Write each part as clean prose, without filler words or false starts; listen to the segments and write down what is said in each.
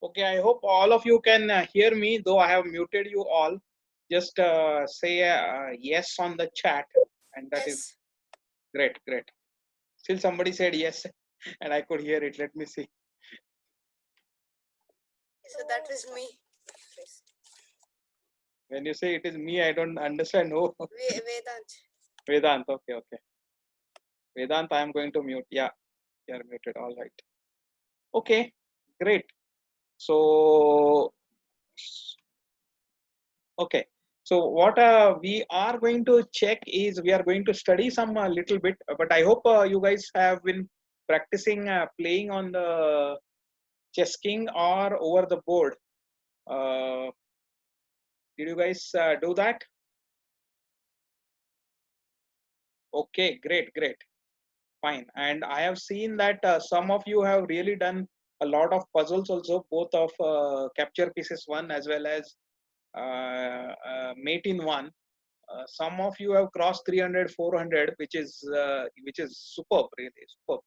Okay, I hope all of you can hear me, though I have muted you all. Just say yes on the chat, and that is Yes. great, great. Still somebody said yes, and I could hear it. Let me see. So that is me. When you say it is me, I don't understand. Oh, Vedant. Vedant. Okay, okay. Vedant, I am going to mute. Yeah, you are muted. All right. Okay, great. So, okay. So what we are going to check is we are going to study some little bit, but I hope you guys have been practicing playing on the Chess King or over the board. Uh, did you guys do that? Okay, great, great, fine. And I have seen that some of you have really done a lot of puzzles also, both of capture pieces one as well as mate in one. Some of you have crossed 300 400, which is superb, really superb.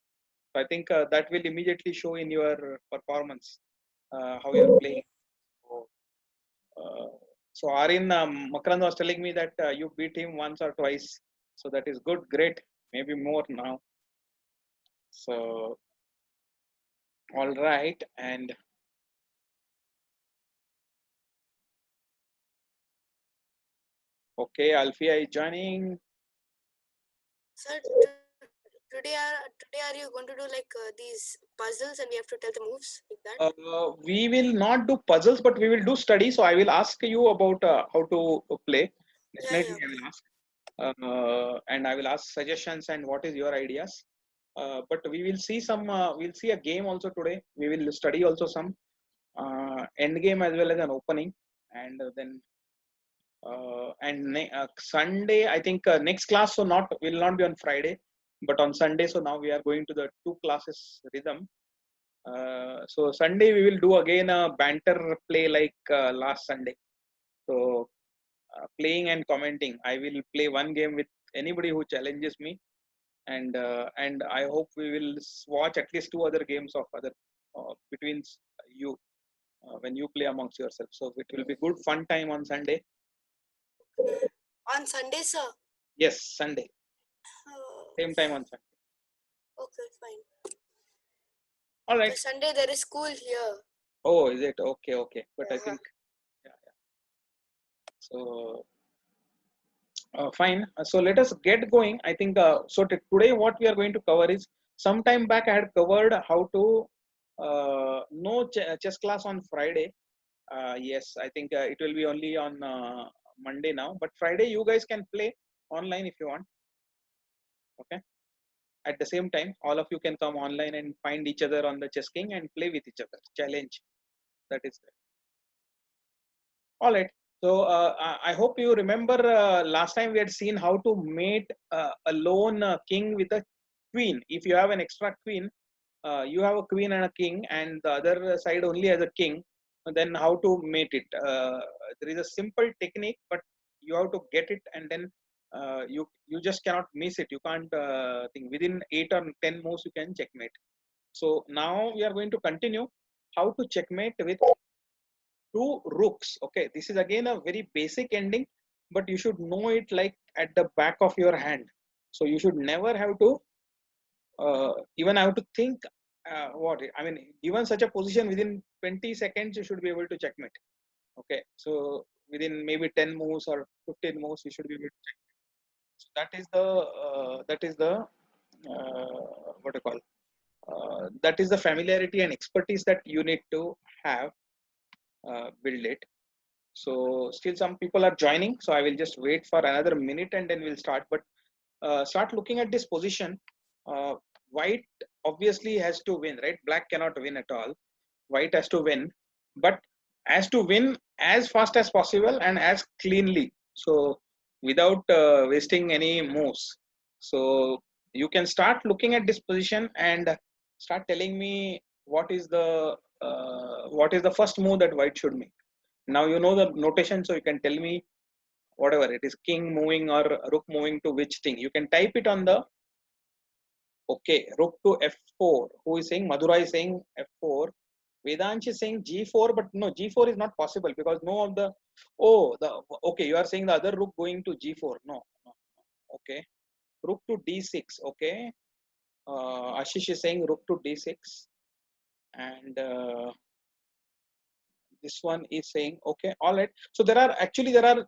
So I think that will immediately show in your performance how you're playing. So, uh, so Arin, Makrand was telling me that you beat him once or twice, so that is good, great, maybe more now. So all right, and okay, Alfia is joining. Sir, today are you going to do like these puzzles and we have to tell the moves like that? We will not do puzzles, but we will do study. So I will ask you about how to play. Yeah, Definitely, yeah, I okay. will ask, and I will ask suggestions and what is your ideas. But we will see some. We'll see a game also today. We will study also some end game as well as an opening, and then Sunday. I think next class so not will not be on Friday, but on Sunday. So now we are going to the two classes rhythm. So Sunday we will do again a banter play like last Sunday. So playing and commenting. I will play one game with anybody who challenges me, and I hope we will watch at least two other games of other between you when you play amongst yourself. So it will be good fun time on Sunday. On Sunday, sir. Yes, Sunday, same time on Sunday. Okay, fine. All right. Because Sunday there is school here. Oh, is it okay? Okay, but I Yeah. think yeah, yeah. So fine. So let us get going. I think so. Today, what we are going to cover is sometime back I had covered how to know chess class on Friday. Yes, I think it will be only on Monday now. But Friday, you guys can play online if you want. Okay. At the same time, all of you can come online and find each other on the Chess King and play with each other. Challenge. That is there. All right. So I hope you remember last time we had seen how to mate a lone king with a queen. If you have an extra queen, you have a queen and a king, and the other side only has a king. Then how to mate it? There is a simple technique, but you have to get it, and then you just cannot miss it. You can't think within 8 or 10 moves you can checkmate. So now we are going to continue how to checkmate with two rooks. Okay, this is again a very basic ending, but you should know it like at the back of your hand. So you should never have to even have to think what I mean. Given such a position, within 20 seconds you should be able to checkmate. Okay, so within maybe 10 moves or 15 moves you should be able to check. So that is the what you call that is the familiarity and expertise that you need to have build it. So still some people are joining, so I will just wait for another minute and then we'll start. But start looking at this position. uh, White obviously has to win, right? Black cannot win at all. White has to win, but has to win as fast as possible and as cleanly, so without wasting any moves. So you can start looking at this position and start telling me what is the first move that white should make. Now you know the notation, so you can tell me whatever it is, king moving or rook moving to which thing. You can type it on the okay, rook to f4. Who is saying? Madhura is saying f4. Vedansh is saying G4, but no, G4 is not possible because no of the, okay, you are saying the other rook going to G4. No. Okay. Rook to D6. Okay. Ashish is saying rook to D6. And this one is saying, okay, all right. So there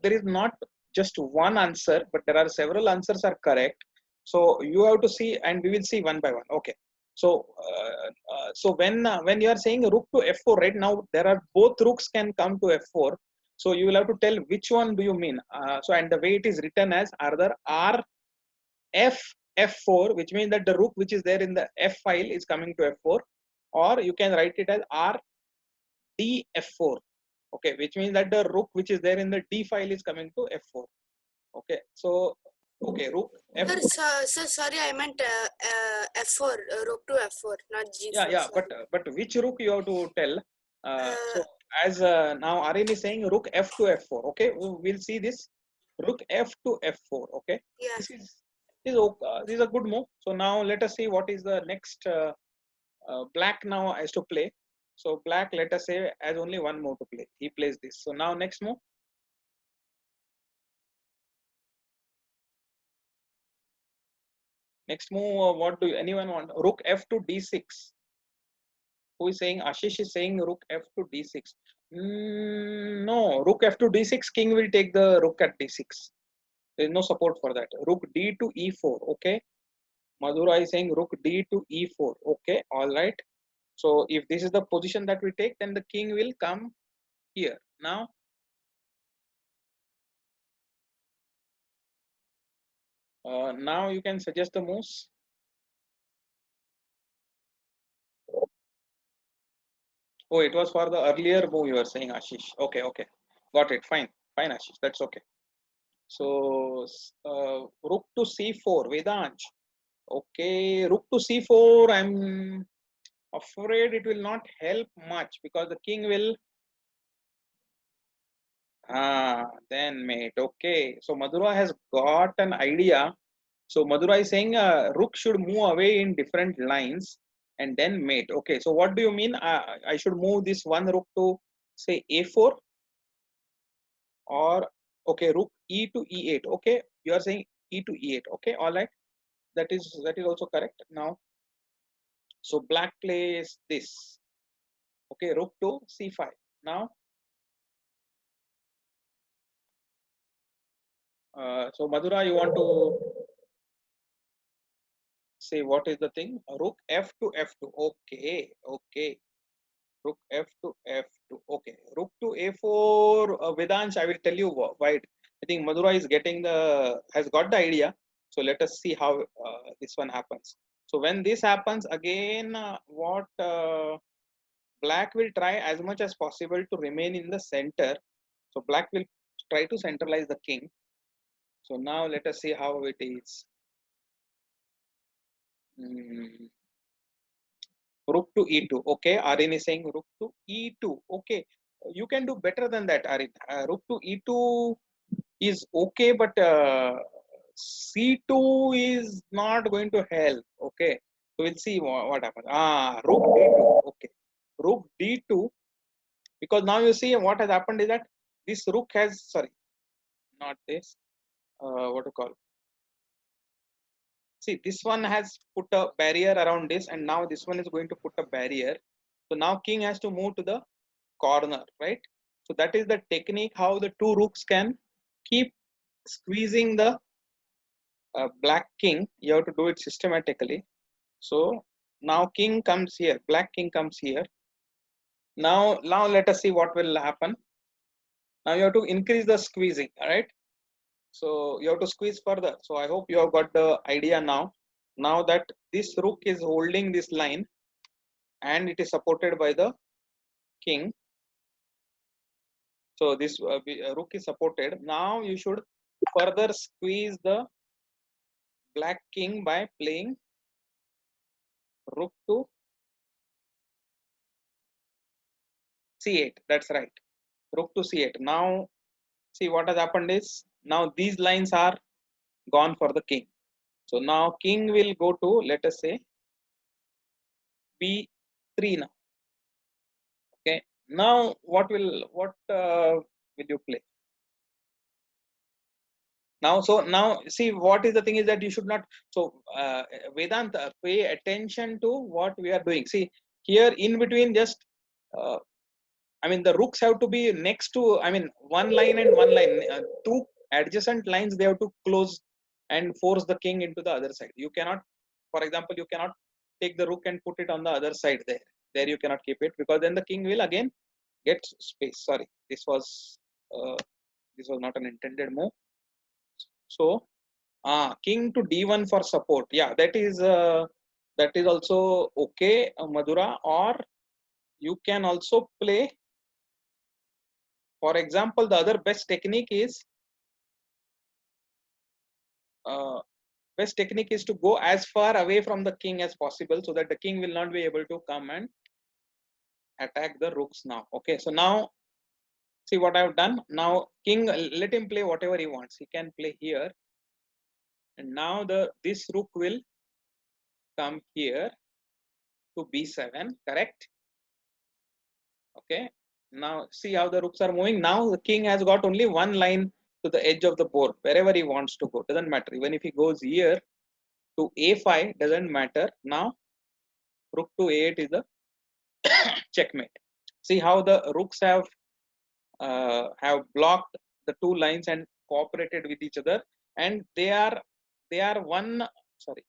is not just one answer, but there are several answers are correct. So you have to see, and we will see one by one. Okay. So when you are saying rook to f4, right now there are both rooks can come to f4. So you will have to tell which one do you mean. So and the way it is written as either r f f4, which means that the rook which is there in the f file is coming to f4, or you can write it as r d f4. Okay, which means that the rook which is there in the d file is coming to f4. Okay, so okay, rook f. Sir, sorry, I meant f4, rook to f4, not Yeah, g4. yeah, Sorry. but which rook you have to tell. Uh, So as now Arin is saying rook f to f4. Okay, we'll see this rook f to f4. Okay, yeah. this is a good move. So now let us see what is the next. Black now has to play. So black, let us say, has only one move to play. He plays this. So now next move. Next move, what do anyone want? Rook f to d6. Who is saying? Ashish is saying rook f to d6. No, rook f to d6. King will take the rook at d6. There is no support for that. Rook d to e4. Okay. Madhura is saying rook d to e4. Okay. All right. So if this is the position that we take, then the king will come here. Now you can suggest the moves. Oh, it was for the earlier move you were saying, Ashish. Okay. Got it. Fine, Ashish. That's okay. So, rook to c4, Vedansh. Okay, rook to c4. I'm afraid it will not help much because the king will. Then mate. Okay, so Madhura has got an idea. So Madhura is saying rook should move away in different lines and then mate. Okay, so what do you mean? I should move this one rook to say a4, or okay, rook e to e8. Okay, you are saying e to e8. Okay, all right, that is also correct. Now, so black plays this. Okay, rook to c5. Now, so Madhura, you want to say what is the thing? Rook f to f2. Okay, rook f to f2. Okay, rook to a4. Vedansh, I will tell you why. I think Madhura is getting the has got the idea. So let us see how this one happens. So when this happens again, what black will try as much as possible to remain in the center. So black will try to centralize the king. So now let us see how it is. Hmm. Rook to e2. Okay, Arin is saying rook to e2. Okay, you can do better than that, Arin. Rook to e2 is okay, but c2 is not going to help. Okay, so we'll see what happens. Rook d2. Okay, rook d2, because now you see what has happened is that this rook has, sorry, not this. What to call? See, this one has put a barrier around this, and now this one is going to put a barrier. So now king has to move to the corner, right? So that is the technique how the two rooks can keep squeezing the black king. You have to do it systematically. So now king comes here, black king comes here. Now let us see what will happen. Now you have to increase the squeezing, all right? So you have to squeeze further. So I hope you have got the idea now. Now that this rook is holding this line and it is supported by the king. So this rook is supported. Now you should further squeeze the black king by playing rook to c8. That's right. Rook to c8. Now see what has happened is now these lines are gone for the king. So now king will go to, let us say, b3 now. Now what will you play now? So now see, what is the thing is that you should not, so Vedanta, pay attention to what we are doing. See here in between, just uh, I mean, the rooks have to be next to, I mean, one line and one line, two adjacent lines, they have to close and force the king into the other side. You cannot, for example, you cannot take the rook and put it on the other side there. There you cannot keep it, because then the king will again get space. Sorry, uh, this was not an intended move. So, king to d1 for support. Yeah, that is also okay, Madhura. Or you can also play. For example, the other uh, best technique is to go as far away from the king as possible, so that the king will not be able to come and attack the rooks now. Okay, so now see what I've done. Now king, let him play whatever he wants. He can play here, and now this rook will come here to b7. Correct. Okay. Now see how the rooks are moving. Now the king has got only one line to the edge of the board, wherever he wants to go. Doesn't matter. Even if he goes here to a5, doesn't matter. Now rook to a8 is the checkmate. See how the rooks have blocked the two lines and cooperated with each other, and they are one, sorry,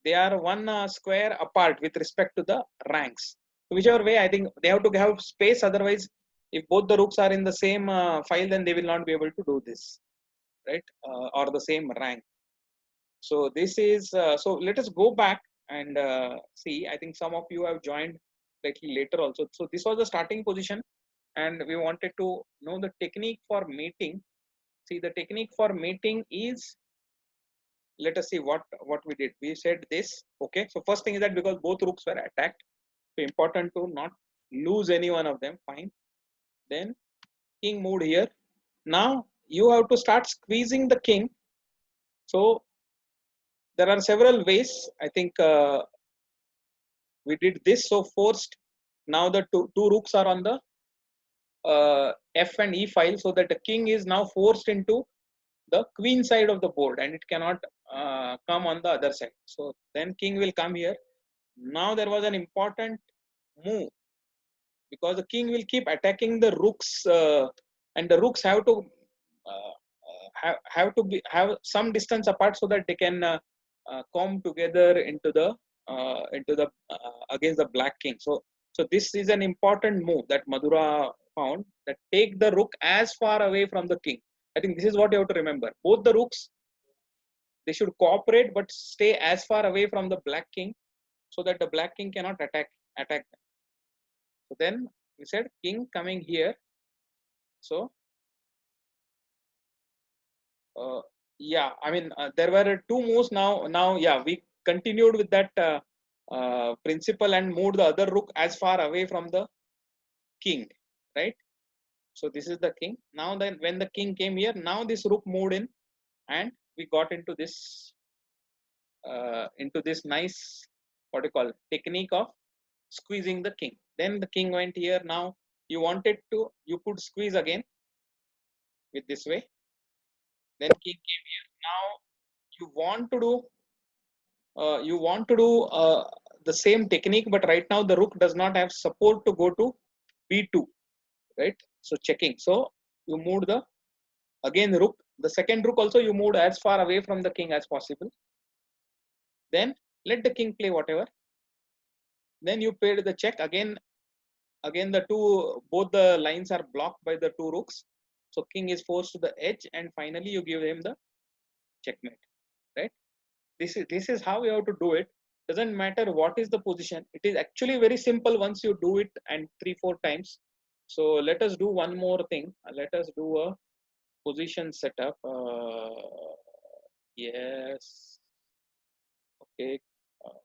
they are one square apart with respect to the ranks. Whichever way, I think they have to have space. Otherwise, if both the rooks are in the same file, then they will not be able to do this, right? Or the same rank. So this is so. Let us go back and see. I think some of you have joined slightly later also. So this was the starting position, and we wanted to know the technique for mating. See, the technique for mating is, let us see what we did. We said this. Okay. So first thing is that because both rooks were attacked, so important to not lose any one of them. Fine. Then king moved here. Now you have to start squeezing the king. So there are several ways. I think we did this. So forced. Now the two rooks are on the f and e file, so that the king is now forced into the queen side of the board, and it cannot come on the other side. So then king will come here. Now there was an important move, because the king will keep attacking the rooks, and the rooks have to have some distance apart, so that they can come together into the against the black king. So this is an important move that Madhura found, that take the rook as far away from the king. I think this is what you have to remember. Both the rooks, they should cooperate but stay as far away from the black king, so that the black king cannot attack them. So then we said king coming here. So yeah, I mean there were two moves. Now yeah, we continued with that principle and moved the other rook as far away from the king, right? So this is the king. Now then when the king came here, now this rook moved in, and we got into this nice, what do you call, technique of squeezing the king. Then the king went here. Now you could squeeze again with this way. Then king came here. Now you want to do the same technique, but right now the rook does not have support to go to b2, right? So checking. So you moved the again rook. The second rook also you moved as far away from the king as possible. Then let the king play whatever. Then you paid the check again. Again both the lines are blocked by the two rooks. So king is forced to the edge, and finally you give him the checkmate, right? This is how you have to do it. Doesn't matter what is the position. It is actually very simple once you do it and 3-4 times. So let us do one more thing. Let us do a position setup. Yes. Okay.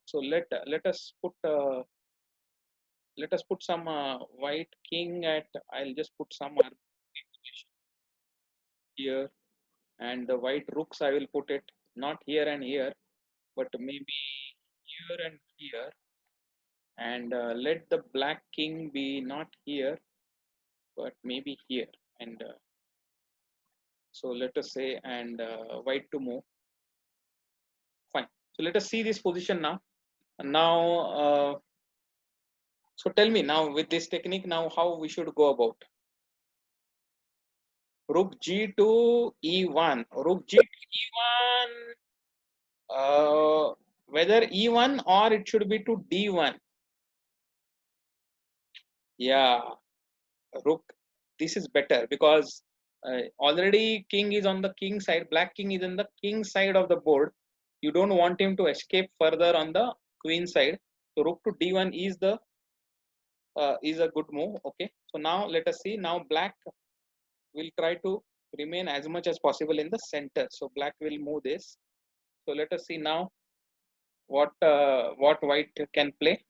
So let us put some white king at. I'll just put some position here, and the white rooks I will put it not here and here, but maybe here and here. and let the black king be not here, but maybe here. And so let us say, and white to move. Fine. So let us see this position now. Now, so tell me now with this technique now how we should go about. Rook g to e1. Rook g to e1. Whether e1 or it should be to d1. Yeah, rook. This is better because already king is on the king side. Black king is on the king side of the board. You don't want him to escape further on the queen side. So rook to d1 is a good move. Okay. So now let us see. Now black will try to remain as much as possible in the center. So black will move this. So let us see now what white can play.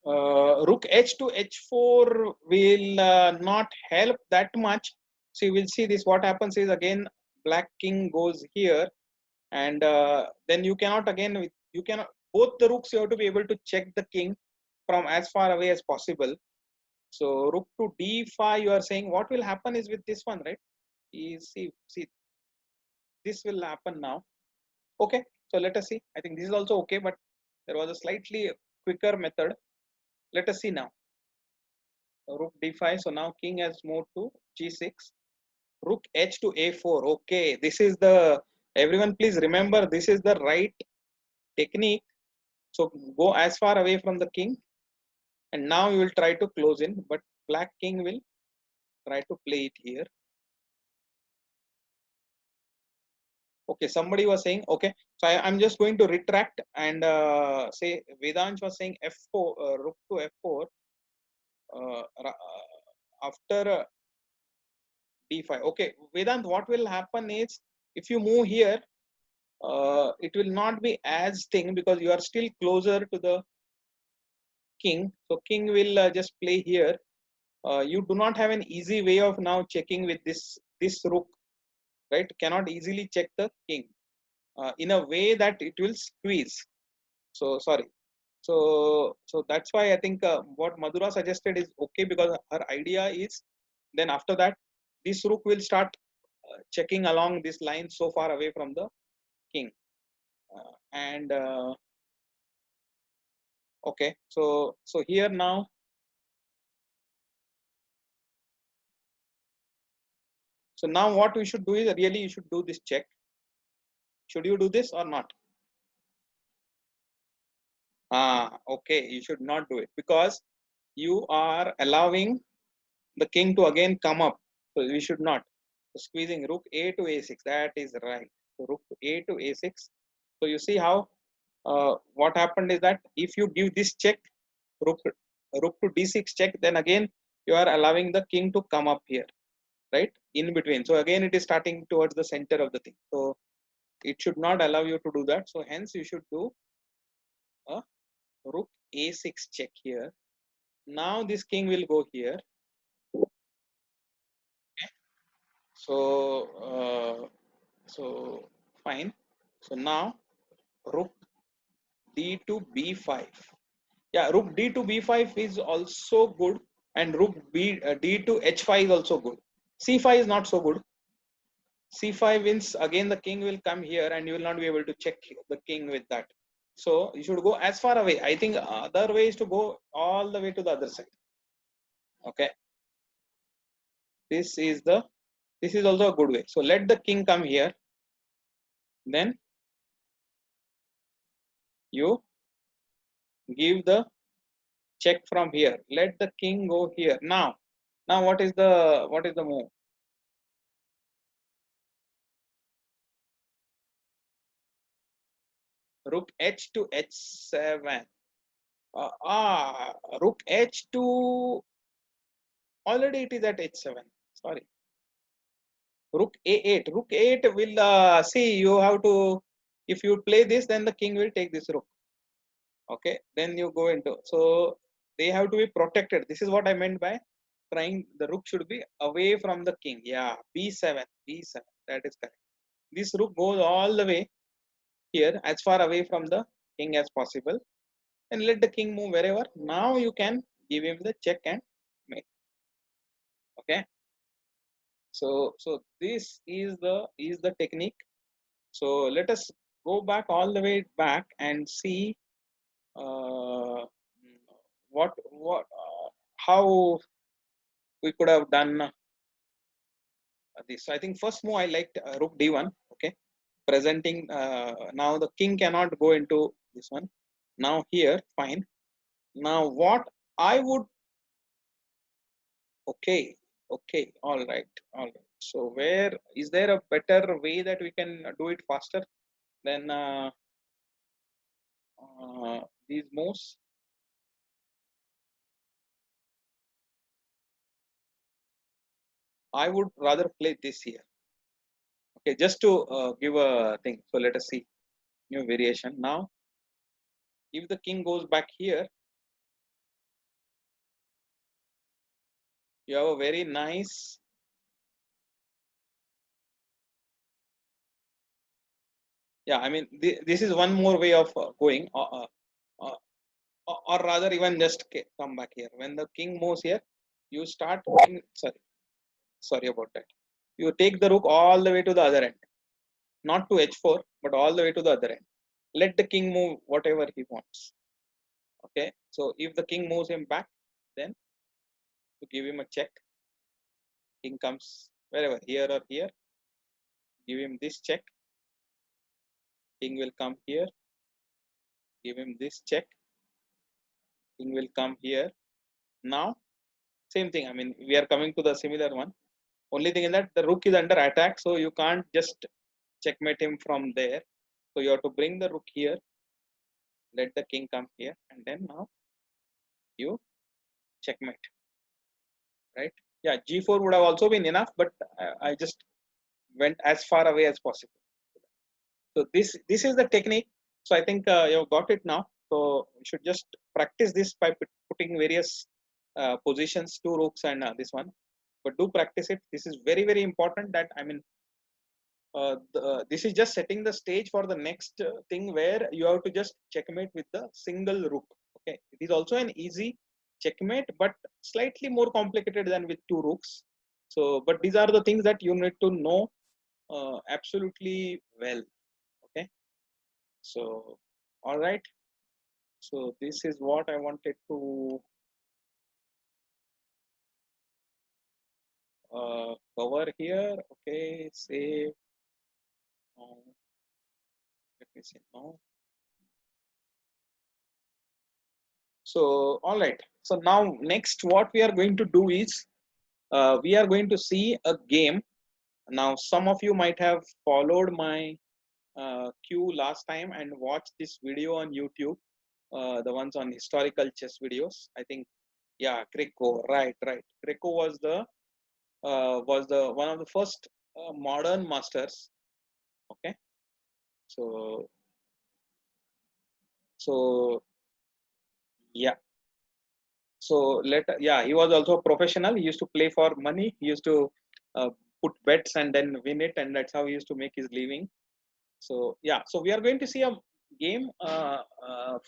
Rook h to h4 will not help that much. So you will see this. What happens is again black king goes here, and then you cannot again you cannot both the rooks you have to be able to check the king from as far away as possible. So rook to d5. You are saying what will happen is with this one, right? See this will happen now. Okay. So let us see. I think this is also okay, but there was a slightly quicker method. Let us see now. Rook d5. So now king has moved to g6. Rook h to a4. Okay, this is the everyone. Please remember this is the right technique. So go as far away from the king, and now you will try to close in. But black king will try to play it here. Okay, somebody was saying okay. So I'm just going to retract and say Vedansh was saying f4, rook to f4 after d5. Okay, Vedant, what will happen is if you move here, it will not be as thing because you are still closer to the king. So king will just play here. You do not have an easy way of now checking with this rook, right? Cannot easily check the king in a way that it will squeeze. So sorry. So that's why I think what Madhura suggested is okay because her idea is then after that this rook will start checking along this line so far away from the king and okay. So here now so now what we should do is really you should do this check. Should you do this or not? Okay, you should not do it because you are allowing the king to again come up. So we should not. So squeezing rook a to a6. That is right. So rook a to a6. So you see how what happened is that if you give this check, rook rook to d6 check, then again you are allowing the king to come up here, right? In between. So again it is starting towards the center of the thing. So it should not allow you to do that. So hence you should do a rook a6 check here. Now this king will go here. So so fine. So now rook d to b5. Yeah, rook d to b5 is also good, and rook d to h5 is also good. c5 is not so good. c5 wins again. The king will come here, and you will not be able to check the king with that. So you should go as far away. I think other way is to go all the way to the other side. Okay, this is also a good way. So let the king come here, then you give the check from here. Let the king go here. Now what is the move? Rook h to h7. Rook h to already it is at h7. Sorry. Rook a8. Rook 8 will see you have to if you play this then the king will take this rook. Okay, then you go into so they have to be protected. This is what I meant by trying the rook should be away from the king. Yeah, b7, b7. That is correct. This rook goes all the way. here as far away from the king as possible, and let the king move wherever. Now you can give him the check and mate. Okay, so this is the technique. So let us go back all the way back and see how we could have done this. So I think first move I liked rook d1. Okay, presenting now the king cannot go into this one. Now here, fine. Now what I would, okay, okay, all right, all right. So where is there a better way that we can do it faster than these moves? I would rather play this here. Okay, just to give a thing. So let us see new variation. Now, if the king goes back here, you have a very nice. Yeah, I mean, this is one more way of going, uh, or rather, even just come back here. When the king moves here, you start. Sorry about that. You take the rook all the way to the other end, not to h4, but all the way to the other end. Let the king move whatever he wants. Okay, so if the king moves him back, then to give him a check, king comes wherever, here or here, give him this check, king will come here, give him this check, king will come here. Now same thing, I mean we are coming to the similar one, only thing is that the rook is under attack, so you can't just checkmate him from there. So you have to bring the rook here, let the king come here, and then now you checkmate, right? Yeah, g4 would have also been enough, but I just went as far away as possible. So this is the technique. So I think you've got it now. So you should just practice this by putting various positions, two rooks and this one. But do practice it. This is very very important. That I mean, this is just setting the stage for the next thing where you have to just checkmate with the single rook. Okay, it is also an easy checkmate, but slightly more complicated than with two rooks. So, but these are the things that you need to know absolutely well. Okay, so all right, so this is what I wanted to cover here. Okay, save. Let me see now. So all right, so now next what we are going to do is we are going to see a game. Now some of you might have followed my queue last time and watched this video on YouTube, the ones on historical chess videos. I think, yeah, Greco, right. Greco was the one of the first modern masters. Okay, so so yeah, so yeah, he was also a professional. He used to play for money. He used to put bets and then win it, and that's how he used to make his living. So yeah, so we are going to see a game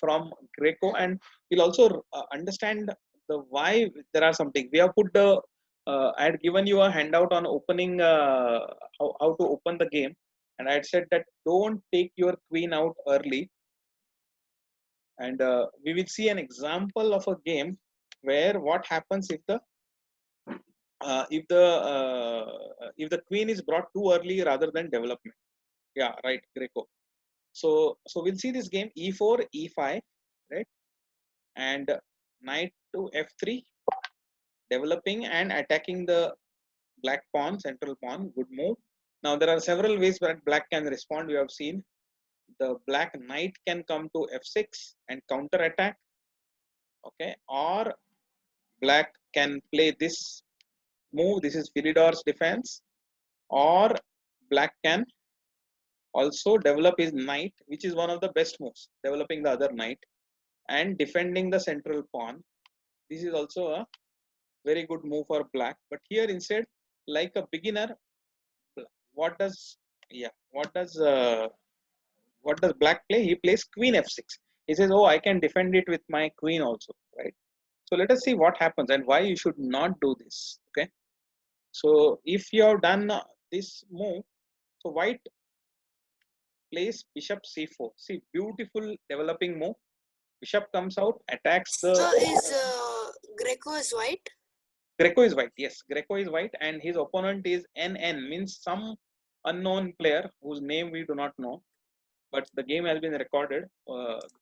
from Greco, and we'll also understand the why there are something. We have put the I had given you a handout on opening how to open the game, and I had said that don't take your queen out early, and we will see an example of a game where what happens if the queen is brought too early rather than development. Yeah, right, Greco. So we'll see this game e4 e5, right, and knight to f3, developing and attacking the black pawn, central pawn. Good move. Now there are several ways that black can respond. We have seen the black knight can come to f6 and counter attack. Okay, or black can play this move. This is Philidor's defense. Or black can also develop his knight, which is one of the best moves, developing the other knight and defending the central pawn. This is also a very good move for black. But here instead, like a beginner, what does, yeah, what does what does black play? He plays queen f6. He says, oh, I can defend it with my queen also, right? So let us see what happens and why you should not do this. Okay. So if you have done this move, so white plays bishop c4. See, beautiful developing move. Bishop comes out, attacks the. So is Greco is white? Greco is white. Yes, Greco is white, and his opponent is NN, means some unknown player whose name we do not know, but the game has been recorded.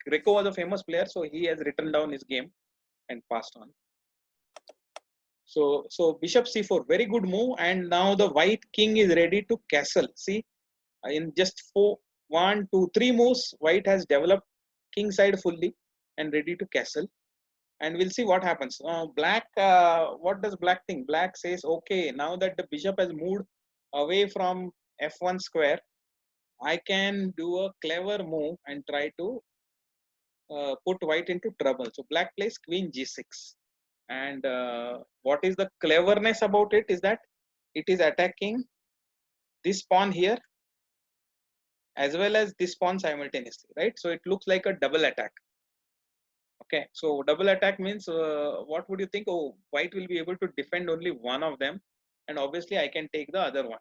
Greco was a famous player, so he has written down his game and passed on. So bishop c4, very good move, and now the white king is ready to castle. See, in just 1, 2, 3 moves, white has developed king side fully and ready to castle. And we'll see what happens. Black, what does black think? Black says, okay, now that the bishop has moved away from f1 square, I can do a clever move and try to put white into trouble. So black plays queen g6. And what is the cleverness about it is that it is attacking this pawn here as well as this pawn simultaneously, right? So it looks like a double attack. Okay, so double attack means what would you think? Oh, white will be able to defend only one of them, and obviously I can take the other one,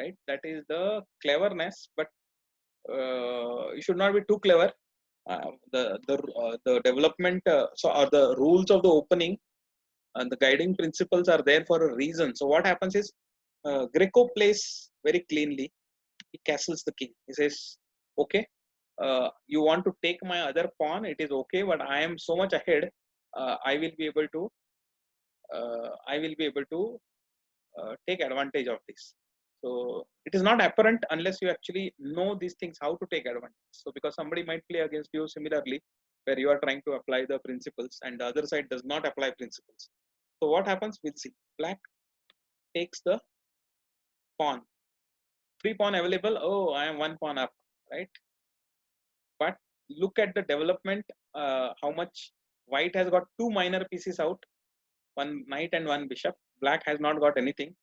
right? That is the cleverness, but you should not be too clever. The development or the rules of the opening and the guiding principles are there for a reason. So what happens is Greco plays very cleanly. He castles the king. He says, okay, you want to take my other pawn, it is okay, but I am so much ahead. I will be able to take advantage of this. So it is not apparent unless you actually know these things, how to take advantage. So because somebody might play against you similarly, where you are trying to apply the principles and the other side does not apply principles. So what happens? We'll see. Black takes the pawn. Free pawn available. Oh, I am one pawn up, right? But look at the development, how much white has got two minor pieces out, one knight and one bishop. Black has not got anything.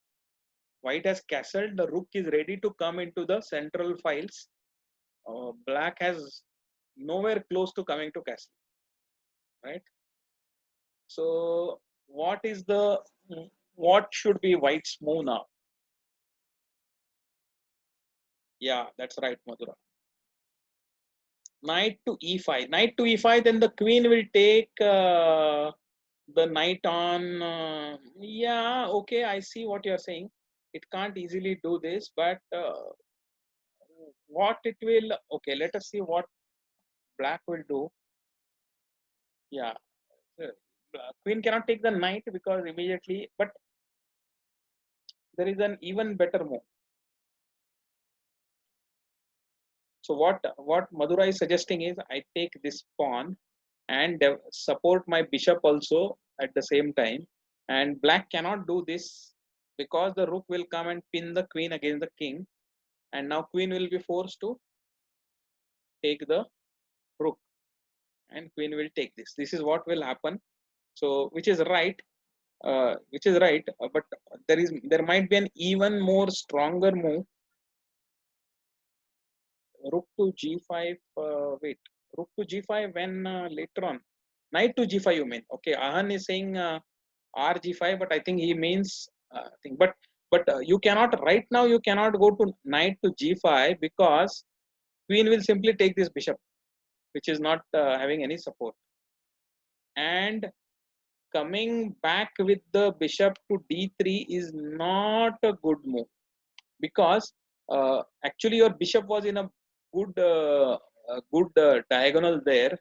White has castled, the rook is ready to come into the central files. Black has nowhere close to coming to castle, right? So what should be white's move now? Yeah, that's right, Madhura. Knight to e5. Knight to e5, then the queen will take the knight on. Yeah, okay, I see what you're saying. It can't easily do this, but what it will. Okay, let us see what black will do. Yeah, queen cannot take the knight because immediately, but there is an even better move. So what Madhura is suggesting is I take this pawn and support my bishop also at the same time, and black cannot do this because the rook will come and pin the queen against the king, and now queen will be forced to take the rook and queen will take this is what will happen. So which is right, but there might be an even more stronger move. Rook to g5. Wait, rook to g5 when later on. Knight to g5 you mean? Okay, Ahan is saying rg5, but I think he means but you cannot right now. You cannot go to knight to g5 because queen will simply take this bishop, which is not having any support, and coming back with the bishop to d3 is not a good move because actually your bishop was in a good diagonal there,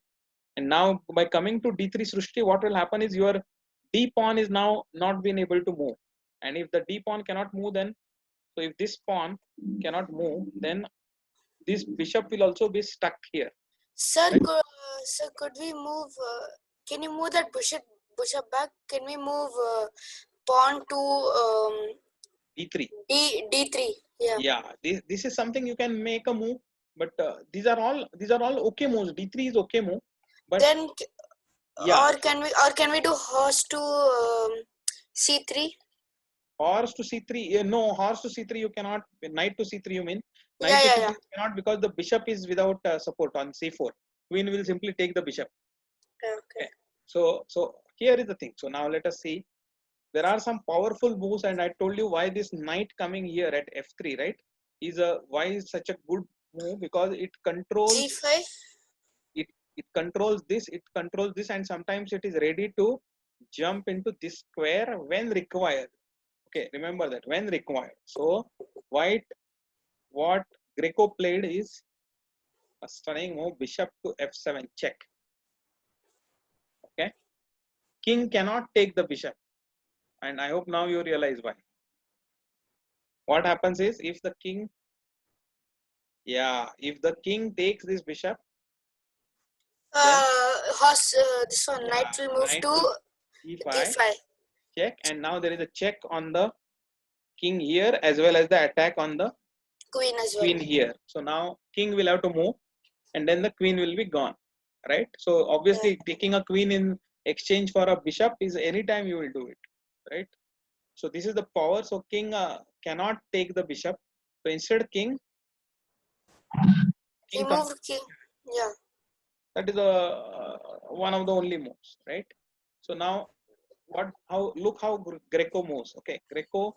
and now by coming to d3 Srushti, what will happen is your d pawn is now not being able to move, and if the d pawn cannot move, then so if this pawn cannot move, then this bishop will also be stuck here. Sir, Right? could we move? Can you move that bishop back? Can we move pawn to d3. d3? Yeah. Yeah, this is something you can make a move, but these are all okay moves. d3 is okay move, but Then yeah, or can we do horse to c3? Horse to c3. No, horse to c3 you cannot. Knight to c3 you mean? Knight Yeah, to yeah, c3 yeah. you cannot because the bishop is without support on c4. Queen will simply take the bishop. Okay. So here is the thing. So now let us see. There are some powerful moves, and I told you why this knight coming here at f3, right? Why is such a good move, because it controls G5. it. It controls this, and sometimes it is ready to jump into this square when required. Okay, remember that, when required. So white, what Greco played is a stunning move, bishop to f7 check. Okay, king cannot take the bishop, and I hope now you realize why. What happens is, if the king takes this bishop, then Horse. This one. yeah, Knight will move knight to to e5 D5. check, and now there is a check on the king here as well as the attack on the Queen as well. queen here. So now king will have to move, and then the queen will be gone, right? So obviously taking a queen in exchange for a bishop is anytime you will do it, right? So this is the power. So king cannot take the bishop. So instead king He comes. moved king. Yeah. That is one of the only moves, right? So now look how Greco moves. Okay, Greco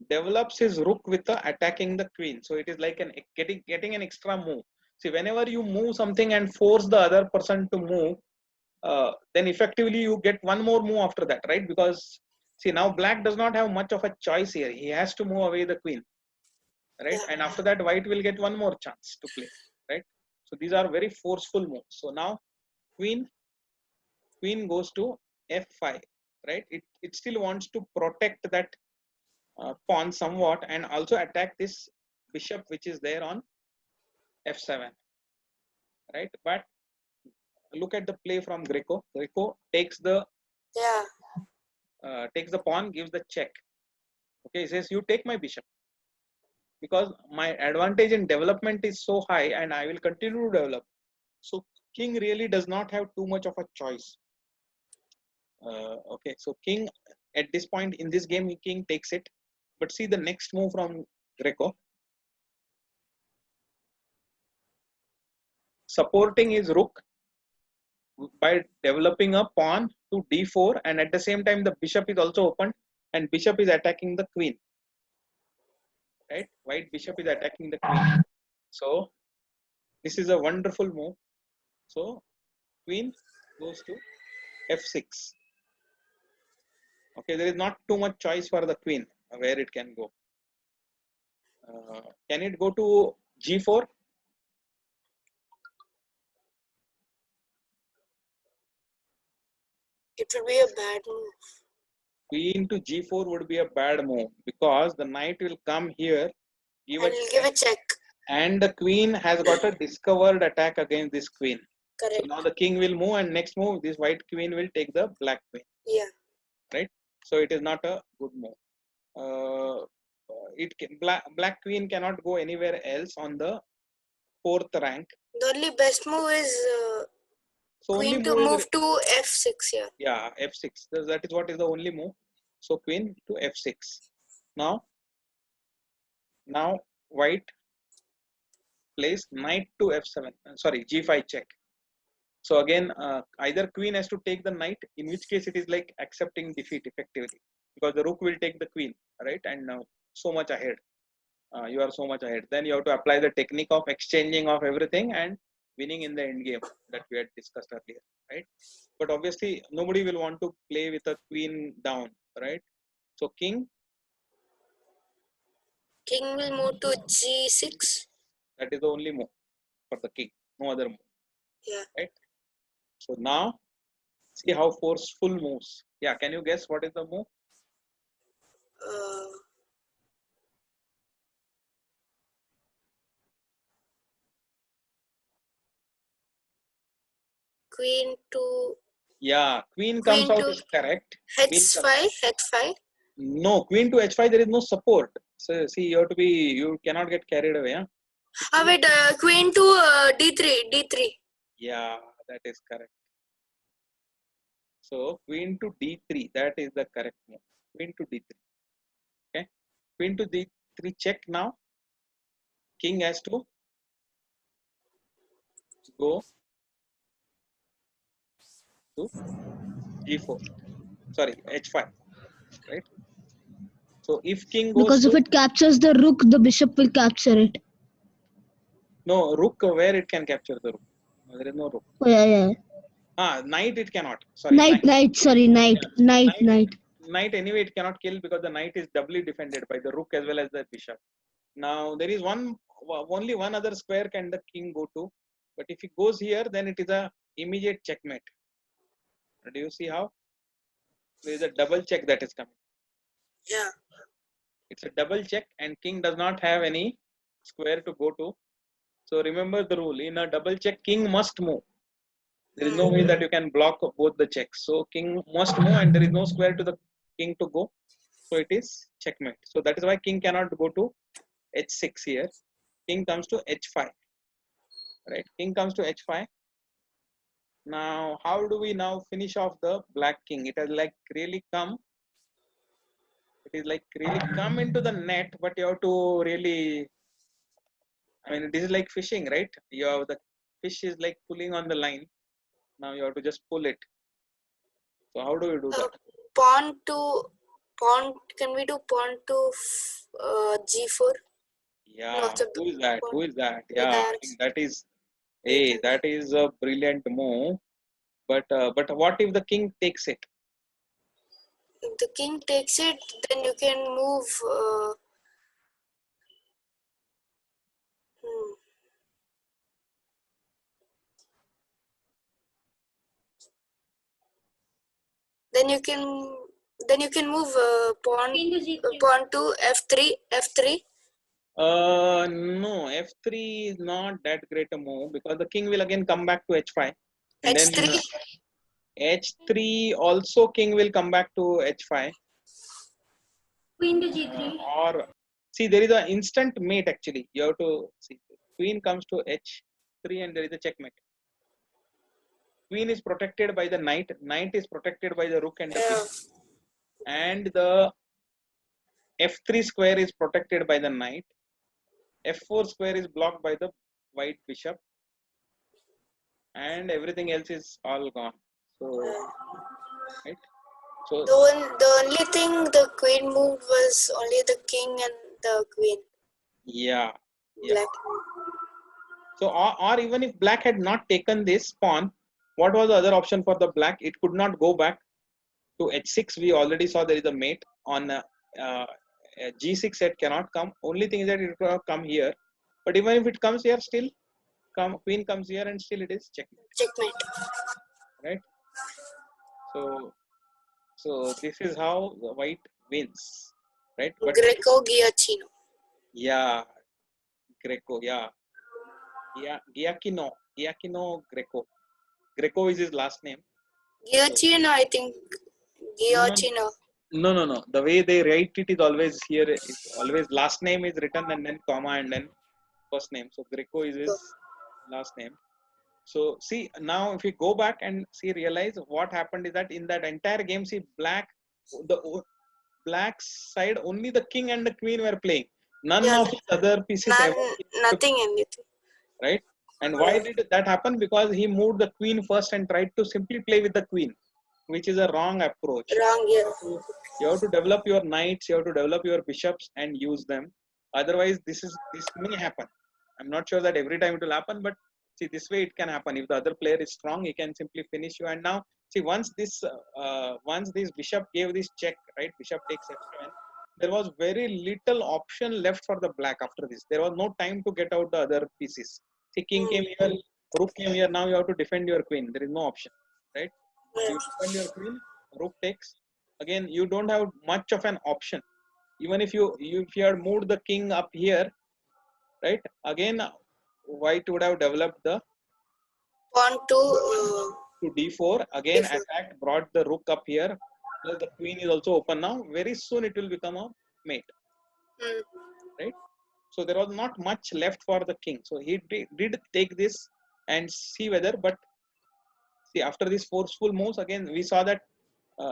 develops his rook with the attacking the queen. So it is like getting an extra move. See, whenever you move something and force the other person to move, then effectively you get one more move after that, right? Because see, now black does not have much of a choice here. He has to move away the queen, right? Yeah. And after that, white will get one more chance to play, right? So these are very forceful moves. So now queen goes to f5, right? It still wants to protect that pawn somewhat and also attack this bishop which is there on f7, right? But look at the play from Greco. Greco takes the Yeah. pawn, gives the check. Okay, he says you take my bishop because my advantage in development is so high and I will continue to develop. So king really does not have too much of a choice. Okay, so king at this point in this game, king takes it. But see the next move from Greco, supporting his rook by developing a pawn to d4, and at the same time the bishop is also opened and bishop is attacking the queen, right? White bishop is attacking the queen. So this is a wonderful move. So queen goes to f6. Okay, there is not too much choice for the queen where it can go. Can it go to g4? It would be a bad move. Queen to g4 would be a bad move because the knight will come here, give And a he'll check, give a check. and the queen has got a discovered attack against this queen. So Correct. now the king will move, and next move this white queen will take the black queen. Yeah. Right. So it is not a good move. Black queen cannot go anywhere else on the fourth rank. The only best move is So only queen to move is move to f6 here. yeah, f6. That is what is the only move. So queen to f6. Now white plays knight to f7. Sorry, g5 check. So again, either queen has to take the knight, in which case it is like accepting defeat effectively, because the rook will take the queen, right? And now so much ahead. You are so much ahead. Then you have to apply the technique of exchanging of everything and winning in the end game that we had discussed earlier, right? But obviously, nobody will want to play with a queen down, right? So king, King will move to g6. that is the only move for the king, no other move, Yeah. right? So now, see how forceful moves. Yeah, can you guess what is the move? Uh, queen to Yeah, queen comes out is correct. Queen h5. h5. No, queen to h5, there is no support. So see, you cannot get carried away. Huh? Wait. Queen to d3. d3. Yeah, that is correct. So queen to d3, that is the correct move. Queen to d3. queen to d3 check. Now king has to go to g4, sorry, h5, right? So if king goes Because to, if it captures the rook, the bishop will capture it. no, rook, where it can capture the rook? No, there is no rook. Oh yeah. Knight it cannot, sorry, Knight. yeah, Knight. knight anyway it cannot kill, because the knight is doubly defended by the rook as well as the bishop. Now there is only one other square can the king go to, but if he goes here, then it is a immediate checkmate. Do you see how there is a double check that is coming? Yeah. It's a double check, and king does not have any square to go to. So remember the rule: in a double check, king must move. There is no way that you can block both the checks. So king must move, and there is no square to the king to go. So it is checkmate. So that is why king cannot go to h6 here. King comes to h5. Right? King comes to h5. Now, how do we now finish off the black king? It has like really come. It is like really come into the net, but you have to really. I mean, this is like fishing, right? You have the fish is like pulling on the line. Now you have to just pull it. So how do you do that? Pawn to pawn. Can we do pawn to g4? Yeah, No, who is that? pawn Who is that? to Yeah, I the think that is. Hey, that is a brilliant move. But what if the king takes it? If the king takes it, then you can move. Hmm. Then you can move pawn to f3 f3. No, f3 is not that great a move, because the king will again come back to h5, and then h3. h3 also king will come back to h5. Queen to g3. Or see, there is an instant mate actually. You have to see, queen comes to h3 and there is a checkmate. Queen is protected by the knight. Knight is protected by the rook and the bishop, and the f3 square is protected by the knight. f4 square is blocked by the white bishop, and everything else is all gone. So, right? So The only thing the queen moved was only the king and the queen. yeah, yeah. Black. So or even if black had not taken this pawn, what was the other option for the black? It could not go back to h6. We already saw there is a mate on g6. It cannot come. Only thing is that it will come here. But even if it comes here, still queen comes here, and still it is checkmate. Checkmate. Right. So this is how the white wins. Right. But Greco Giacchino. yeah, Greco. Yeah. Giacchino Greco. Greco is his last name. Giacchino, I think. Giacchino. No. The way they write it is always here. It's always last name is written and then comma and then first name. So Greco is his last name. So see, now if we go back and see, realize what happened is that in that entire game, see, the black side, only the king and the queen were playing. None of his other pieces ever came to Nothing, anything. right? And why did that happen? Because he moved the queen first and tried to simply play with the queen, which is a wrong approach. Wrong, yeah. You have to develop your knights, you have to develop your bishops and use them. Otherwise, this may happen. I'm not sure that every time it will happen, but see, this way it can happen. If the other player is strong, he can simply finish you. And now, see, once this bishop gave this check, right? Bishop takes f7. There was very little option left for the black after this. There was no time to get out the other pieces. See, king came here, rook came here. Now you have to defend your queen. There is no option, right? You defend your queen, rook takes. Again, you don't have much of an option. Even if if you had moved the king up here, right? Again, white would have developed the Pawn to d4. Again, d4. attacked, brought the rook up here. Plus the queen is also open now. Very soon it will become a mate, right? So there was not much left for the king. So he did take this and see whether, but see, after these forceful moves, again we saw that.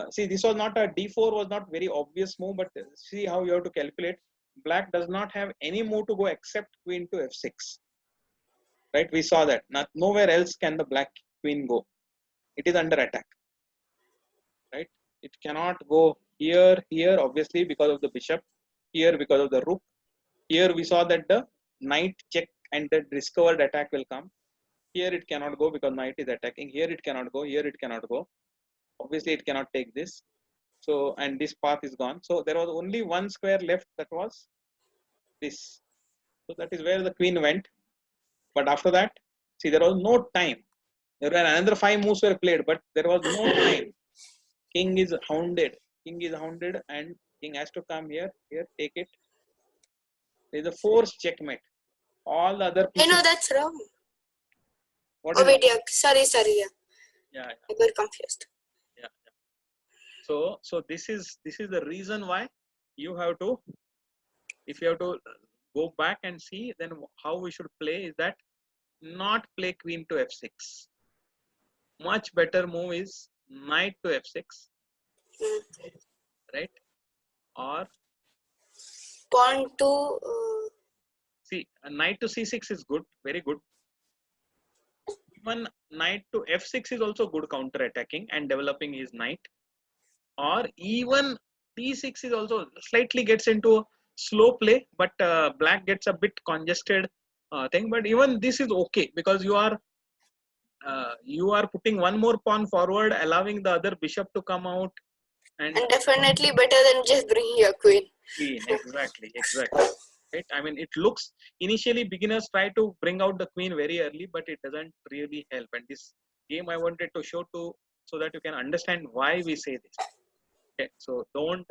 See, this was not a d4 was not very obvious move, but see how you have to calculate. black does not have any move to go except queen to f6. Right? We saw that. Not, nowhere else can the black queen go. It is under attack. Right? It cannot go here, here, obviously because of the bishop, here because of the rook. Here we saw that the knight check and the discovered attack will come. Here it cannot go because knight is attacking. Here it cannot go. Here it cannot go. Obviously it cannot take this. So, and this path is gone. So there was only one square left, that was this. So that is where the queen went. But after that, see, there was no time. There were another 5 moves were played, but there was no time. King is hounded. King is hounded, and king has to come here. Here, take it. There is a forced checkmate. All the other pieces. I know that's wrong. What Oh is wait, it? yeah. Sorry, yeah. Yeah, I got confused. yeah. So this is the reason why you have to, if you have to go back and see, then how we should play is that not play queen to f6. Much better move is knight to f6, Mm. right? Or Pawn to see, a knight to c6 is good, very good. Even knight to f6 is also good counter attacking and developing his knight. Or even d6 is also slightly gets into slow play, but black gets a bit congested thing. But even this is okay because you are putting one more pawn forward, allowing the other bishop to come out, and definitely better than just bringing your queen. queen. Exactly. Right? I mean, it looks initially beginners try to bring out the queen very early, but it doesn't really help. And this game I wanted to show to so that you can understand why we say this. Okay, so don't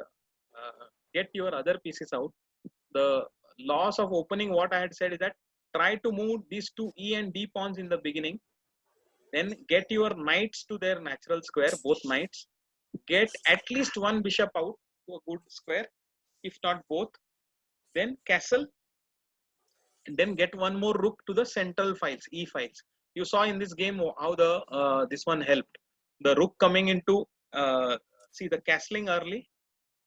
get your other pieces out. The loss of opening, what I had said is that try to move these two E and D pawns in the beginning. Then get your knights to their natural square, both knights. Get at least one bishop out to a good square, if not both. Then castle, and then get one more rook to the central files, E files. You saw in this game how the this one helped. The rook coming into see the castling early,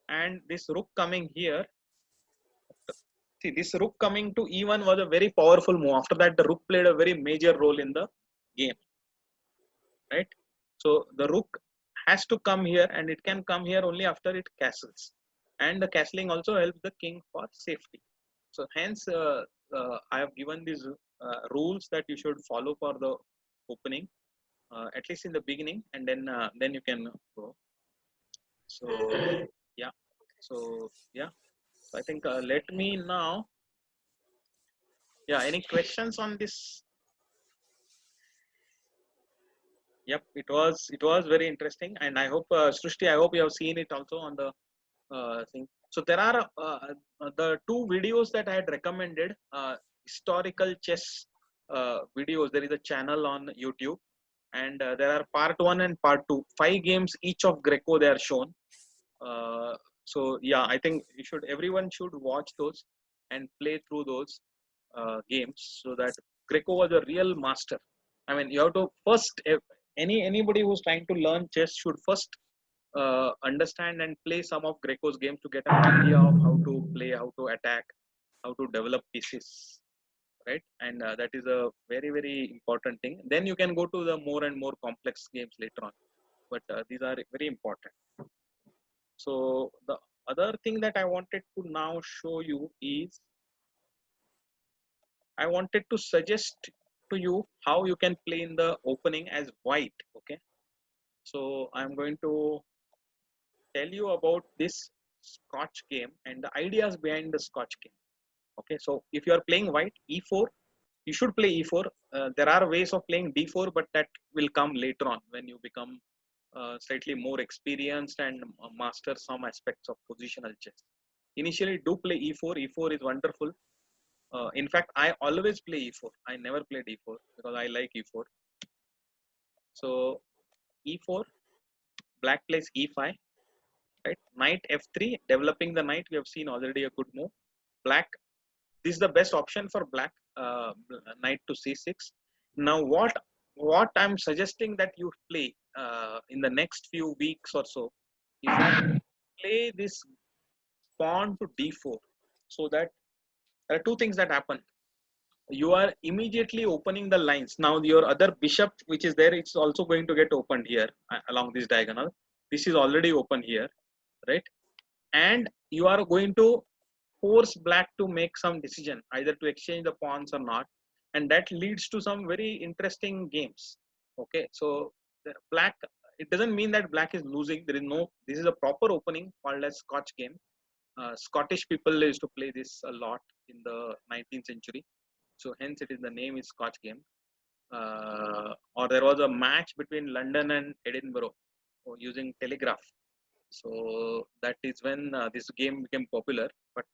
and this rook coming here. See, this rook coming to E1 was a very powerful move. After that, the rook played a very major role in the game, right? So the rook has to come here, and it can come here only after it castles. And the castling also helps the king for safety. So hence, I have given these rules that you should follow for the opening, at least in the beginning, and then you can go. So yeah, so yeah. So I think let me now. Yeah, any questions on this? Yep, it was very interesting, and I hope Srushti, I hope you have seen it also on the thing. So there are the 2 videos that I had recommended, historical chess videos. There is a channel on YouTube, and there are part 1 and part 2, 5 games each of Greco they are shown. So yeah, I think everyone should watch those and play through those games, so that Greco was a real master. I mean, you have to first, anybody who's trying to learn chess should first understand and play some of Greco's games to get an idea of how to play, how to attack, how to develop pieces, right? And that is a very, very important thing. Then you can go to the more and more complex games later on, but these are very important. So the other thing that I wanted to now show you is, I wanted to suggest to you how you can play in the opening as white. Okay, so I'm going to tell you about this Scotch game and the ideas behind the Scotch game. Okay, so if you are playing white, e4, you should play e4. There are ways of playing d4, but that will come later on when you become slightly more experienced and master some aspects of positional chess. Initially, do play e4. E4 is wonderful. In fact, I always play e4. I never play d4 because I like e4. So e4, black plays e5. Right, knight f3, developing the knight. We have seen already a good move. Black, this is the best option for black. Knight to c6. Now what I'm suggesting that you play in the next few weeks or so is that play this pawn to d4. so that there are two things that happen. You are immediately opening the lines. Now your other bishop which is there, it's also going to get opened here along this diagonal. This is already open here, right? And you are going to force black to make some decision, either to exchange the pawns or not, and that leads to some very interesting games. Okay, so black, it doesn't mean that black is losing. There is no, this is a proper opening called as Scotch game. Scottish people used to play this a lot in the 19th century, so hence it is, the name is Scotch game. Or there was a match between London and Edinburgh using telegraph. So that is when this game became popular. But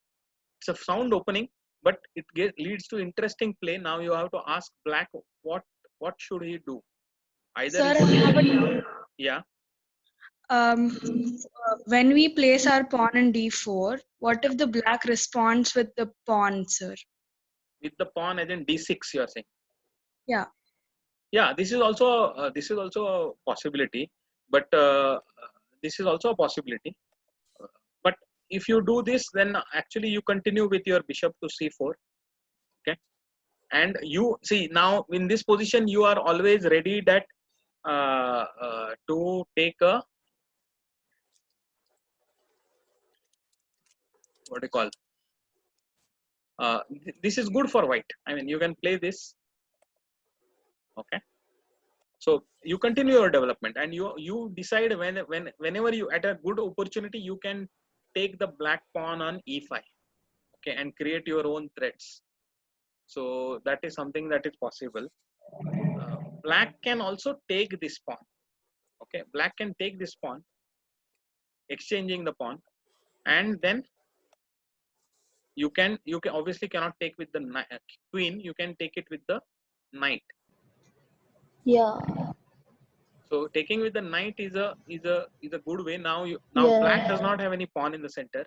it's a sound opening, but it leads to interesting play. Now you have to ask black what should he do. Either Sir, he I have a should, doubt. yeah, When we place our pawn in d4, what if the black responds with the pawn, sir? with the pawn as in d6 you are saying. Yeah. Yeah, this is also a possibility, but this is also a possibility. But if you do this, then actually you continue with your bishop to c4. Okay, and you see now in this position you are always ready that to take a, what do you call, this is good for white. I mean, you can play this. Okay, so you continue your development, and you decide whenever you at a good opportunity you can take the black pawn on e5. Okay, and create your own threats. So that is something that is possible. Black can also take this pawn. Okay, black can take this pawn, exchanging the pawn, and then you can obviously cannot take with the queen. You can take it with the knight. Yeah. So taking with the knight is a good way. Now black Yeah. does not have any pawn in the center.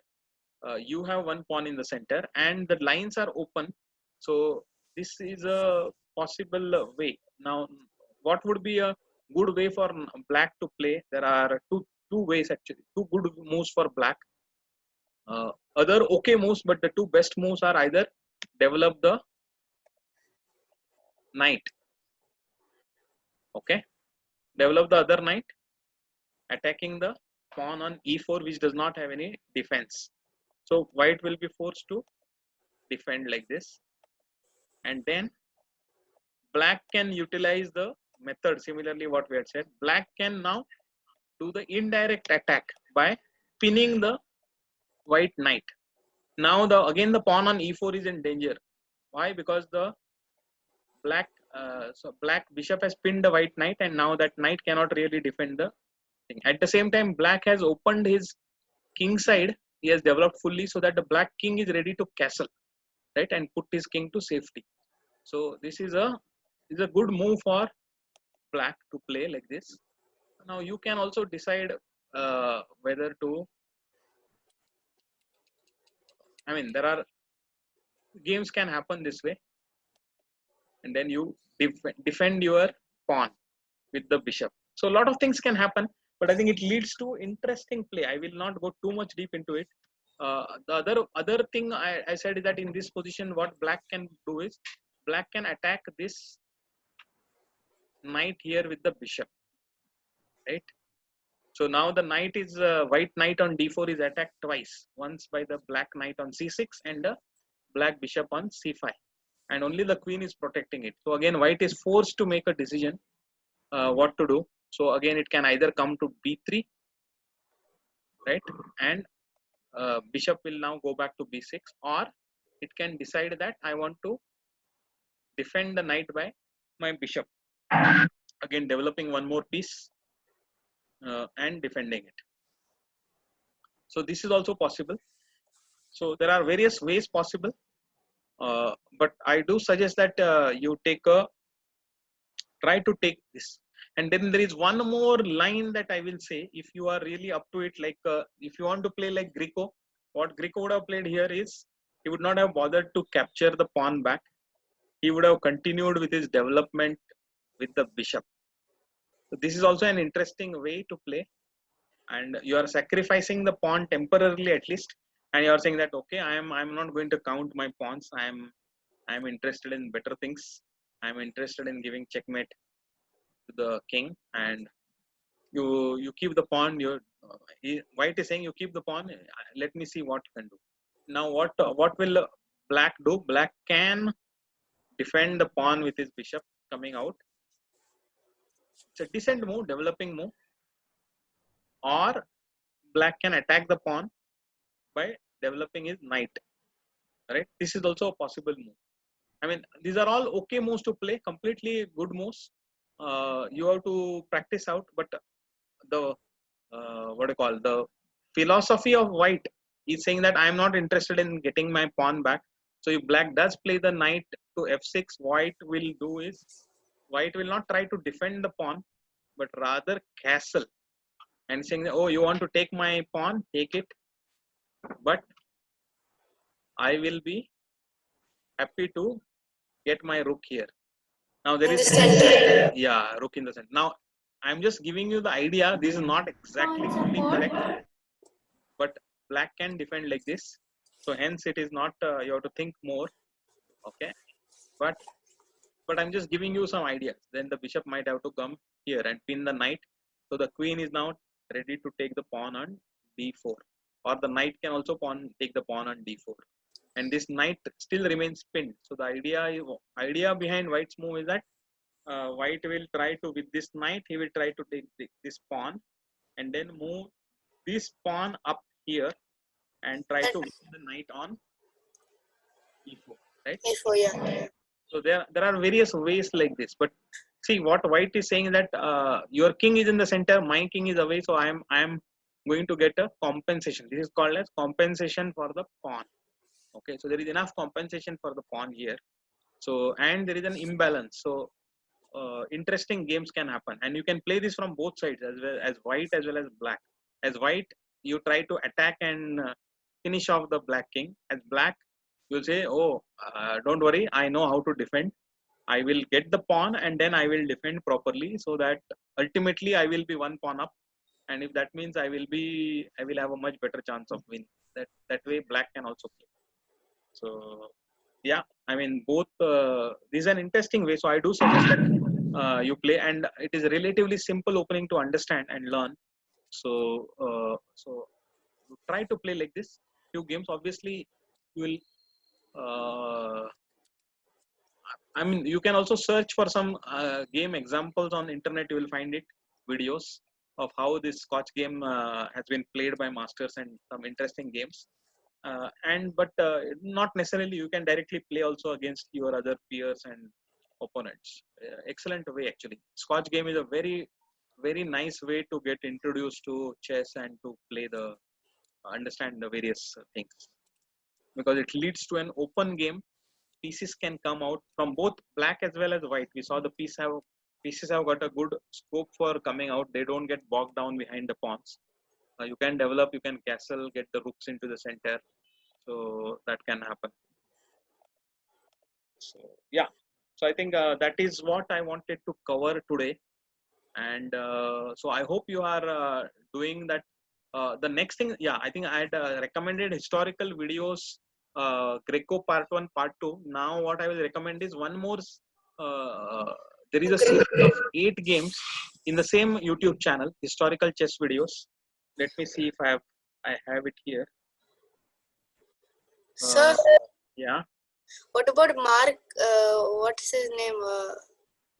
You have one pawn in the center, and the lines are open. So this is a possible way. Now, what would be a good way for black to play? There are two ways actually. Two good moves for black. Other okay moves, but the two best moves are either develop the knight. Okay, develop the other knight, attacking the pawn on e4, which does not have any defense. So white will be forced to defend like this, and then black can utilize the method similarly what we had said. Black can now do the indirect attack by pinning the white knight. Now again the pawn on e4 is in danger. Why? Because the black bishop has pinned the white knight, and now that knight cannot really defend the thing. At the same time, black has opened his king side. He has developed fully so that the black king is ready to castle, right, and put his king to safety. So this is a good move for black to play like this. Now you can also decide whether to, I mean, there are games can happen this way, and then you defend your pawn with the bishop. So a lot of things can happen, but I think it leads to interesting play. I will not go too much deep into it. The other thing I said is that in this position, what black can do is black can attack this knight here with the bishop, right? So now the knight is white knight on d4 is attacked twice, once by the black knight on c6 and the black bishop on c5, and only the queen is protecting it. So again white is forced to make a decision what to do. So again it can either come to b3, right, and bishop will now go back to b6, or it can decide that I want to defend the knight by my bishop, again developing one more piece and defending it. So this is also possible. So there are various ways possible, but I do suggest that you try to take this. And then there is one more line that I will say, if you are really up to it, like if you want to play like Grieco, what Grieco would have played here is he would not have bothered to capture the pawn back. He would have continued with his development with the bishop. So this is also an interesting way to play, and you are sacrificing the pawn temporarily at least, and you are saying that okay, I'm not going to count my pawns. I'm interested in better things. I'm interested in giving checkmate to the king, and you keep the pawn. White is saying you keep the pawn. Let me see what you can do. Now what will black do? Black can defend the pawn with his bishop coming out. It's a decent move, developing move. Or black can attack the pawn by developing his knight. Right? This is also a possible move. I mean, these are all okay moves to play, completely good moves. You have to practice out, but the what do you call, the philosophy of white is saying that I am not interested in getting my pawn back. So if black does play the knight to f6, white will not try to defend the pawn, but rather castle, and saying that, oh, you want to take my pawn, take it, but I will be happy to get my rook here. Now there In the is center. yeah, rook in the center. Now I'm just giving you the idea. This is not exactly fully correct, but black can defend like this. So hence it is not. You have to think more. Okay, but I'm just giving you some ideas. Then the bishop might have to come here and pin the knight. So the queen is now ready to take the pawn on d4, or the knight can also take the pawn on d4, and this knight still remains pinned. So the idea behind white's move is that white will try to, with this knight, he will try to take this pawn and then move this pawn up here and try to win the knight on e4, right? A4, yeah. So there are various ways like this, but see what white is saying, that your king is in the center, my king is away, so I am going to get a compensation. This is called as compensation for the pawn. Okay, so there is enough compensation for the pawn here. So, and there is an imbalance. So interesting games can happen, and you can play this from both sides, as well as white as well as black. As white, you try to attack and finish off the black king. As black, you'll say, oh, don't worry, I know how to defend. I will get the pawn and then I will defend properly, so that ultimately I will be one pawn up, and if that means I will have a much better chance of winning. That way black can also play. So yeah, I mean, both this is an interesting way. So I do suggest that you play, and it is a relatively simple opening to understand and learn. So so you try to play like this few games. Obviously you will I mean, you can also search for some game examples on internet. You will find it, videos of how this Scotch game has been played by masters, and some interesting games. But not necessarily you can directly play also against your other peers and opponents. Excellent way actually. Scotch game is a very nice way to get introduced to chess and to play understand the various things, because it leads to an open game. Pieces can come out from both black as well as white. We saw the pieces have got a good scope for coming out. They don't get bogged down behind the pawns. You can develop, you can castle, get the rooks into the center. So that can happen. So yeah, so I think that is what I wanted to cover today. And so I hope you are doing that. The next thing, yeah, I think I had recommended historical videos, Greco part 1, part 2. Now what I will recommend is one more. There is a series of 8 games in the same YouTube channel, historical chess videos. Let me see if I have it here. Sir, Yeah. what about Mark? What's his name?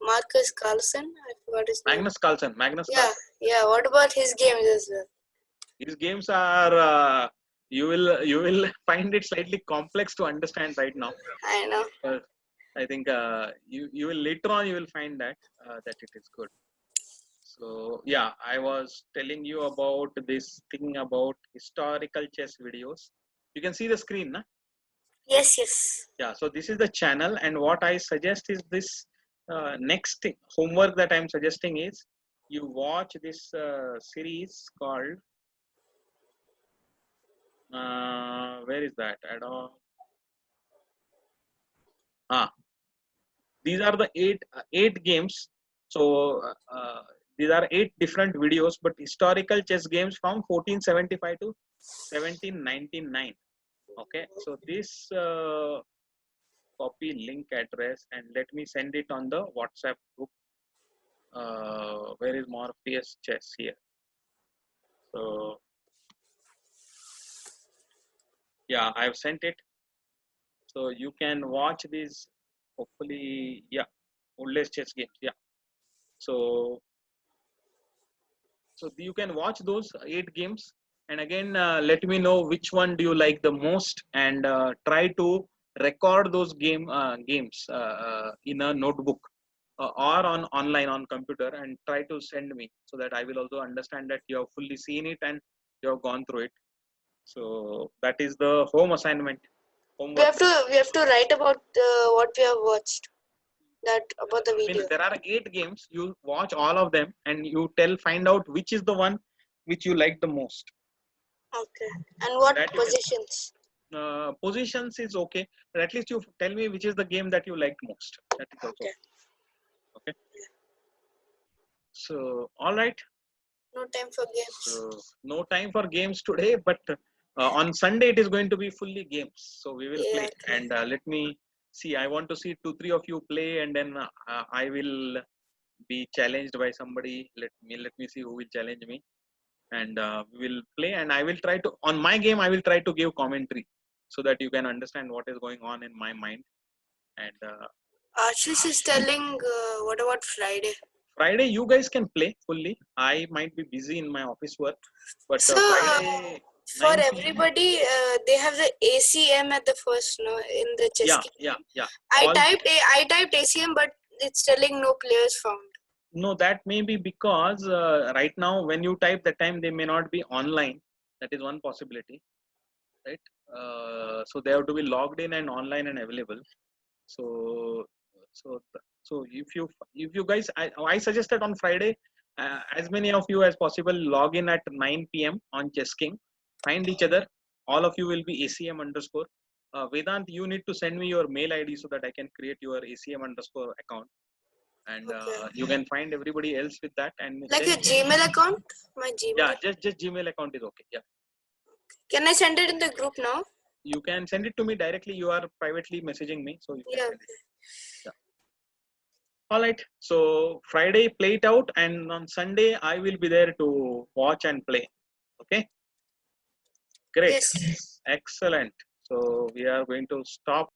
Marcus Carlsen? I forgot his name. Magnus Carlsen. Yeah. What about his games as well? These games are you will find it slightly complex to understand right now. I know. But I think you will later on you will find that it is good. So yeah, I was telling you about this thing about historical chess videos. You can see the screen, na? Yes. Yeah. So this is the channel, and what I suggest is this next homework that I'm suggesting is you watch this series called. Where is that? I don't. These are the eight games. So these are 8 different videos, but historical chess games from 1475 to 1799. Okay, so this copy link address and let me send it on the WhatsApp group. Where is Morpheus Chess here? So yeah, I've sent it. So you can watch these. Hopefully, yeah, oldest chess games. Yeah. So you can watch those 8 games, and again let me know which one do you like the most, and try to record those games in a notebook or on online on computer, and try to send me so that I will also understand that you have fully seen it and you have gone through it. So that is the home assignment, We homework. have to write about what we have watched. That about the I mean, video. there are 8 games. You watch all of them and you find out which is the one which you like the most. Okay. And what That you can. positions? Positions is okay, but at least you tell me which is the game that you liked most. That is also Okay. okay. So all right. No time for games. So no time for games today, but on Sunday it is going to be fully games. So we will play, Okay. and let me see. I want to see 2-3 of you play, and then I will be challenged by somebody. Let me see who will challenge me, and we will play. And I will try to, on my game I will try to give commentary so that you can understand what is going on in my mind. And Ashish is telling. What about Friday? Friday you guys can play fully. I might be busy in my office work, but So Friday for 9 p.m. everybody, they have the ACM at the first, no, in the chess Yeah, game. yeah. I typed ACM, but it's telling no players found. No, that may be because right now when you type that time they may not be online. That is one possibility, right? So they have to be logged in and online and available. So if you guys, I suggested on Friday, as many of you as possible log in at 9 p.m. on Chess King. Find each other. All of you will be ACM underscore. Vedant, you need to send me your mail ID so that I can create your ACM underscore account, and Okay. you can find everybody else with that. And Like then a Gmail account? My Gmail yeah, account. just Gmail account is okay. Yeah, Can I send it in the group now? you can send it to me directly. You are privately messaging me, so you can Yeah. send it. Yeah. All right. So Friday play it out, and on Sunday I will be there to watch and play. Okay. Great. Yes. Excellent. So we are going to stop.